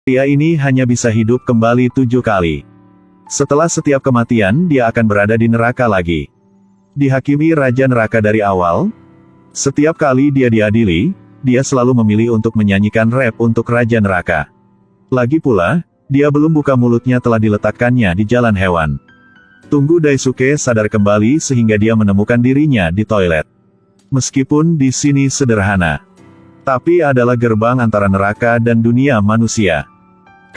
Pria ini hanya bisa hidup kembali 7 kali. Setelah setiap kematian dia akan berada di neraka lagi. Dihakimi Raja Neraka dari awal. Setiap kali dia diadili, dia selalu memilih untuk menyanyikan rap untuk Raja Neraka. Lagi pula, dia belum buka mulutnya telah diletakkannya di jalan hewan. Tunggu Daisuke sadar kembali sehingga dia menemukan dirinya di toilet. Meskipun di sini sederhana, tapi adalah gerbang antara neraka dan dunia manusia.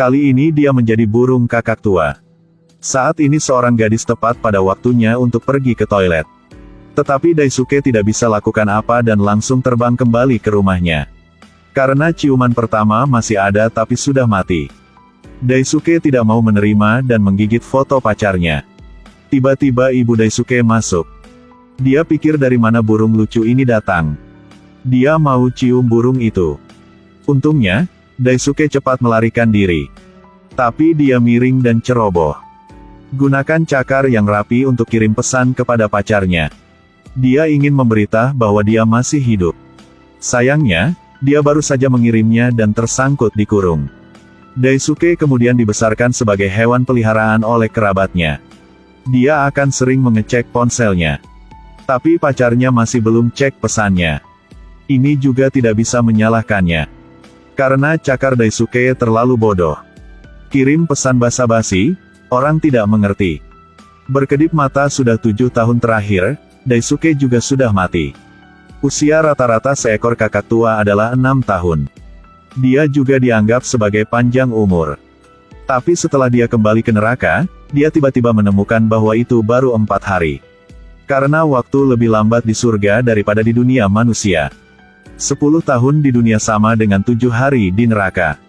Kali ini dia menjadi burung kakak tua. Saat ini seorang gadis tepat pada waktunya untuk pergi ke toilet. Tetapi Daisuke tidak bisa lakukan apa dan langsung terbang kembali ke rumahnya. Karena ciuman pertama masih ada tapi sudah mati. Daisuke tidak mau menerima dan menggigit foto pacarnya. Tiba-tiba ibu Daisuke masuk. Dia pikir dari mana burung lucu ini datang. Dia mau cium burung itu. Untungnya, Daisuke cepat melarikan diri. Tapi dia miring dan ceroboh. Gunakan cakar yang rapi untuk kirim pesan kepada pacarnya. Dia ingin memberitahu bahwa dia masih hidup. Sayangnya, dia baru saja mengirimnya dan tersangkut di kurung. Daisuke kemudian dibesarkan sebagai hewan peliharaan oleh kerabatnya. Dia akan sering mengecek ponselnya. Tapi pacarnya masih belum cek pesannya. Ini juga tidak bisa menyalahkannya. Karena cakar Daisuke terlalu bodoh. Kirim pesan basa-basi, orang tidak mengerti. Berkedip mata sudah 7 tahun terakhir, Daisuke juga sudah mati. Usia rata-rata seekor kakak tua adalah 6 tahun. Dia juga dianggap sebagai panjang umur. Tapi setelah dia kembali ke neraka, dia tiba-tiba menemukan bahwa itu baru 4 hari. Karena waktu lebih lambat di surga daripada di dunia manusia. 10 tahun di dunia sama dengan 7 hari di neraka.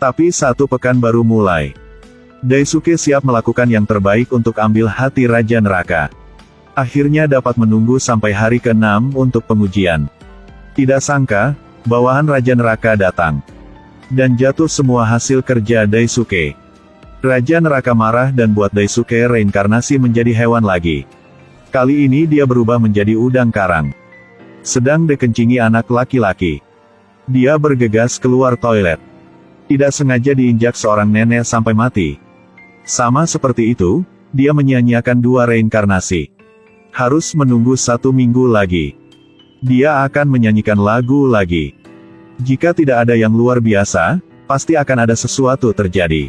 Tapi 1 pekan baru mulai. Daisuke siap melakukan yang terbaik untuk ambil hati Raja Neraka. Akhirnya dapat menunggu sampai hari ke-6 untuk pengujian. Tidak sangka, bawahan Raja Neraka datang. Dan jatuh semua hasil kerja Daisuke. Raja Neraka marah dan buat Daisuke reinkarnasi menjadi hewan lagi. Kali ini dia berubah menjadi udang karang. Sedang dikencingi anak laki-laki. Dia bergegas keluar toilet. Tidak sengaja diinjak seorang nenek sampai mati. Sama seperti itu, dia menyia-nyiakan 2 reinkarnasi. Harus menunggu 1 minggu lagi. Dia akan menyanyikan lagu lagi. Jika tidak ada yang luar biasa, pasti akan ada sesuatu terjadi.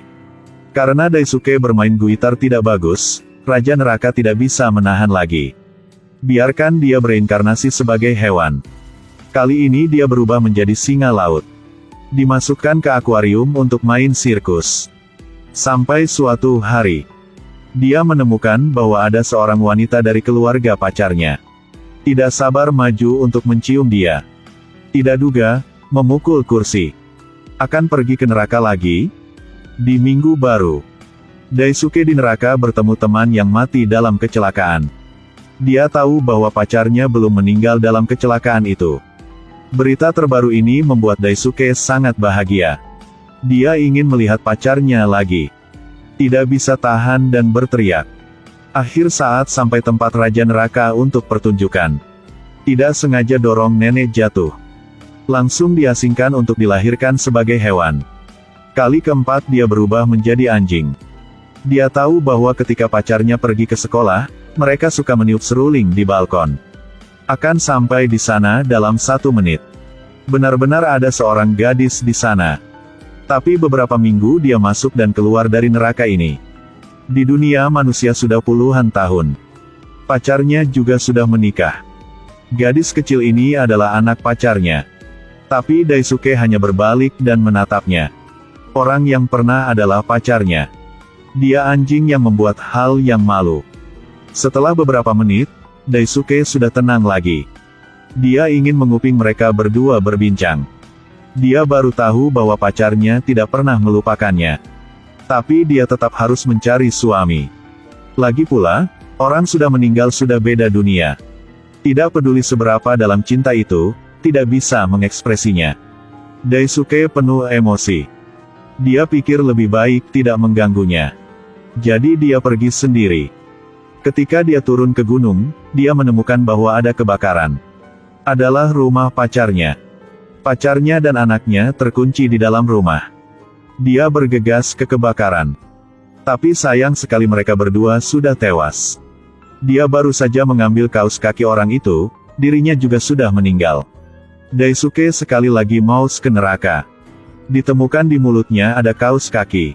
Karena Daisuke bermain gitar tidak bagus, Raja Neraka tidak bisa menahan lagi. Biarkan dia bereinkarnasi sebagai hewan. Kali ini dia berubah menjadi singa laut. Dimasukkan ke akuarium untuk main sirkus. Sampai suatu hari, dia menemukan bahwa ada seorang wanita dari keluarga pacarnya. Tidak sabar maju untuk mencium dia. Tidak duga, memukul kursi. Akan pergi ke neraka lagi? Di minggu baru, Daisuke di neraka bertemu teman yang mati dalam kecelakaan. Dia tahu bahwa pacarnya belum meninggal dalam kecelakaan itu. Berita terbaru ini membuat Daisuke sangat bahagia. Dia ingin melihat pacarnya lagi. Tidak bisa tahan dan berteriak. Akhir saat sampai tempat Raja Neraka untuk pertunjukan. Tidak sengaja dorong nenek jatuh. Langsung diasingkan untuk dilahirkan sebagai hewan. Kali keempat dia berubah menjadi anjing. Dia tahu bahwa ketika pacarnya pergi ke sekolah, mereka suka meniup seruling di balkon. Akan sampai di sana dalam 1 menit. Benar-benar ada seorang gadis di sana. Tapi beberapa minggu dia masuk dan keluar dari neraka ini. Di dunia manusia sudah puluhan tahun. Pacarnya juga sudah menikah. Gadis kecil ini adalah anak pacarnya. Tapi Daisuke hanya berbalik dan menatapnya. Orang yang pernah adalah pacarnya. Dia anjing yang membuat hal yang malu. Setelah beberapa menit, Daisuke sudah tenang lagi. Dia ingin menguping mereka berdua berbincang. Dia baru tahu bahwa pacarnya tidak pernah melupakannya. Tapi dia tetap harus mencari suami. Lagi pula, orang sudah meninggal sudah beda dunia. Tidak peduli seberapa dalam cinta itu, tidak bisa mengekspresinya. Daisuke penuh emosi. Dia pikir lebih baik tidak mengganggunya. Jadi dia pergi sendiri. Ketika dia turun ke gunung, dia menemukan bahwa ada kebakaran. Adalah rumah pacarnya. Pacarnya dan anaknya terkunci di dalam rumah. Dia bergegas ke kebakaran. Tapi sayang sekali mereka berdua sudah tewas. Dia baru saja mengambil kaus kaki orang itu, dirinya juga sudah meninggal. Daisuke sekali lagi maus ke neraka. Ditemukan di mulutnya ada kaus kaki.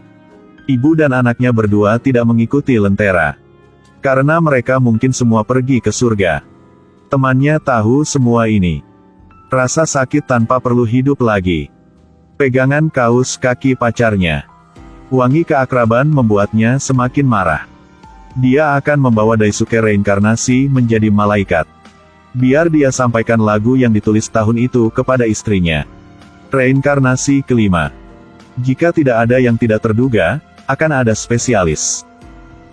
Ibu dan anaknya berdua tidak mengikuti lentera. Karena mereka mungkin semua pergi ke surga. Temannya tahu semua ini. Rasa sakit tanpa perlu hidup lagi. Pegangan kaus kaki pacarnya. Wangi keakraban membuatnya semakin marah. Dia akan membawa Daisuke reinkarnasi menjadi malaikat. Biar dia sampaikan lagu yang ditulis tahun itu kepada istrinya. Reinkarnasi kelima. Jika tidak ada yang tidak terduga, akan ada spesialis.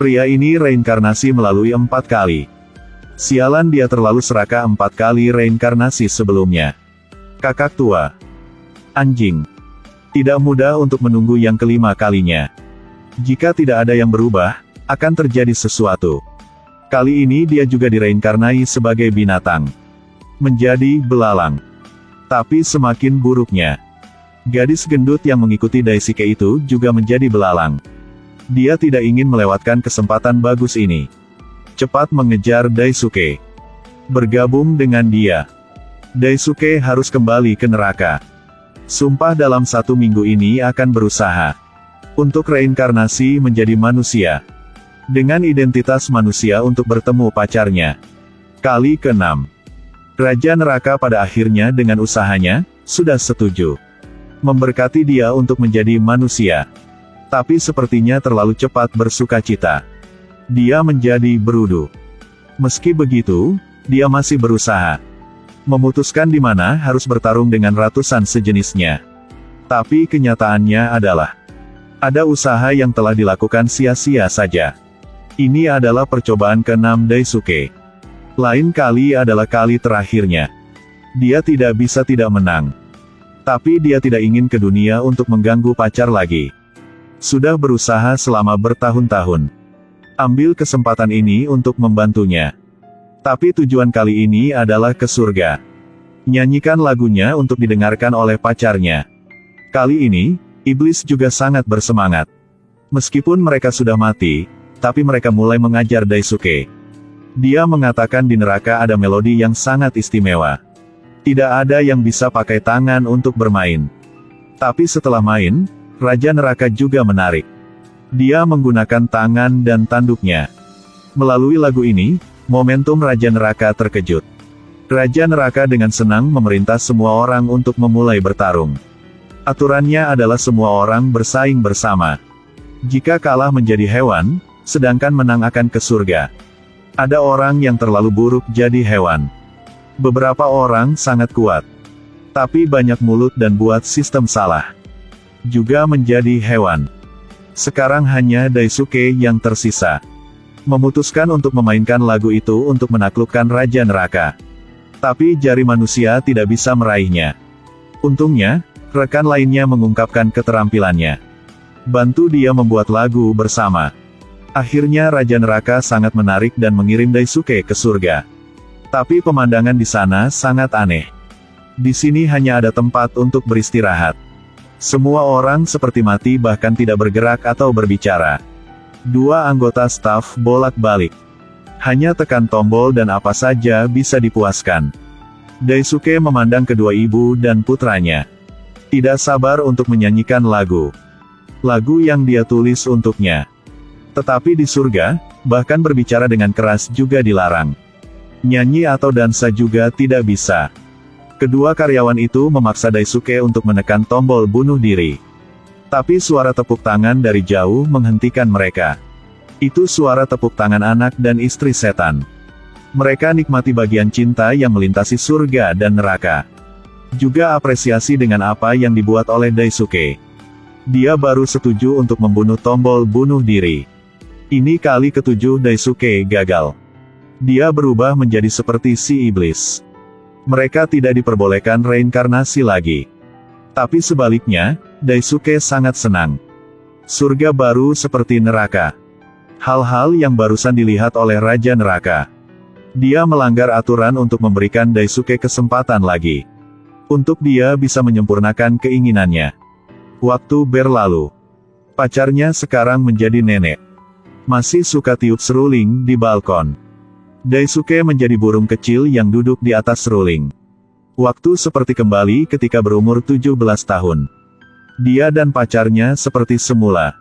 Pria ini reinkarnasi melalui 4 kali. Sialan dia terlalu serakah 4 kali reinkarnasi sebelumnya. Kakak tua. Anjing. Tidak mudah untuk menunggu yang kelima kalinya. Jika tidak ada yang berubah, akan terjadi sesuatu. Kali ini dia juga direinkarnai sebagai binatang. Menjadi belalang. Tapi semakin buruknya. Gadis gendut yang mengikuti Daisuke itu juga menjadi belalang. Dia tidak ingin melewatkan kesempatan bagus ini. Cepat mengejar Daisuke. Bergabung dengan dia. Daisuke harus kembali ke neraka. Sumpah dalam 1 minggu ini akan berusaha untuk reinkarnasi menjadi manusia. Dengan identitas manusia untuk bertemu pacarnya. Kali ke-6. Raja Neraka pada akhirnya dengan usahanya, sudah setuju. Memberkati dia untuk menjadi manusia. Tapi sepertinya terlalu cepat bersukacita. Dia menjadi berudu. Meski begitu, dia masih berusaha. Memutuskan di mana harus bertarung dengan ratusan sejenisnya. Tapi kenyataannya adalah, ada usaha yang telah dilakukan sia-sia saja. Ini adalah percobaan ke-6 Daisuke. Lain kali adalah kali terakhirnya. Dia tidak bisa tidak menang. Tapi dia tidak ingin ke dunia untuk mengganggu pacar lagi. Sudah berusaha selama bertahun-tahun. Ambil kesempatan ini untuk membantunya. Tapi tujuan kali ini adalah ke surga. Nyanyikan lagunya untuk didengarkan oleh pacarnya. Kali ini, iblis juga sangat bersemangat. Meskipun mereka sudah mati, tapi mereka mulai mengajar Daisuke. Dia mengatakan di neraka ada melodi yang sangat istimewa. Tidak ada yang bisa pakai tangan untuk bermain. Tapi setelah main, Raja Neraka juga menarik. Dia menggunakan tangan dan tanduknya. Melalui lagu ini, momentum Raja Neraka terkejut. Raja Neraka dengan senang memerintah semua orang untuk memulai bertarung. Aturannya adalah semua orang bersaing bersama. Jika kalah menjadi hewan, sedangkan menang akan ke surga. Ada orang yang terlalu buruk jadi hewan. Beberapa orang sangat kuat. Tapi banyak mulut dan buat sistem salah. Juga menjadi hewan. Sekarang hanya Daisuke yang tersisa. Memutuskan untuk memainkan lagu itu untuk menaklukkan Raja Neraka. Tapi jari manusia tidak bisa meraihnya. Untungnya, rekan lainnya mengungkapkan keterampilannya. Bantu dia membuat lagu bersama. Akhirnya Raja Neraka sangat menarik dan mengirim Daisuke ke surga. Tapi pemandangan di sana sangat aneh. Di sini hanya ada tempat untuk beristirahat. Semua orang seperti mati bahkan tidak bergerak atau berbicara. 2 anggota staf bolak-balik. Hanya tekan tombol dan apa saja bisa dipuaskan. Daisuke memandang kedua ibu dan putranya. Tidak sabar untuk menyanyikan lagu. Lagu yang dia tulis untuknya. Tetapi di surga, bahkan berbicara dengan keras juga dilarang. Nyanyi atau dansa juga tidak bisa. Kedua karyawan itu memaksa Daisuke untuk menekan tombol bunuh diri. Tapi suara tepuk tangan dari jauh menghentikan mereka. Itu suara tepuk tangan anak dan istri setan. Mereka nikmati bagian cinta yang melintasi surga dan neraka. Juga apresiasi dengan apa yang dibuat oleh Daisuke. Dia baru setuju untuk membunuh tombol bunuh diri. Ini kali ke-7 Daisuke gagal. Dia berubah menjadi seperti si iblis. Mereka tidak diperbolehkan reinkarnasi lagi. Tapi sebaliknya, Daisuke sangat senang. Surga baru seperti neraka. Hal-hal yang barusan dilihat oleh Raja Neraka. Dia melanggar aturan untuk memberikan Daisuke kesempatan lagi. Untuk dia bisa menyempurnakan keinginannya. Waktu berlalu. Pacarnya sekarang menjadi nenek. Masih suka tiup seruling di balkon. Daisuke menjadi burung kecil yang duduk di atas seruling. Waktu seperti kembali ketika berumur 17 tahun. Dia dan pacarnya seperti semula.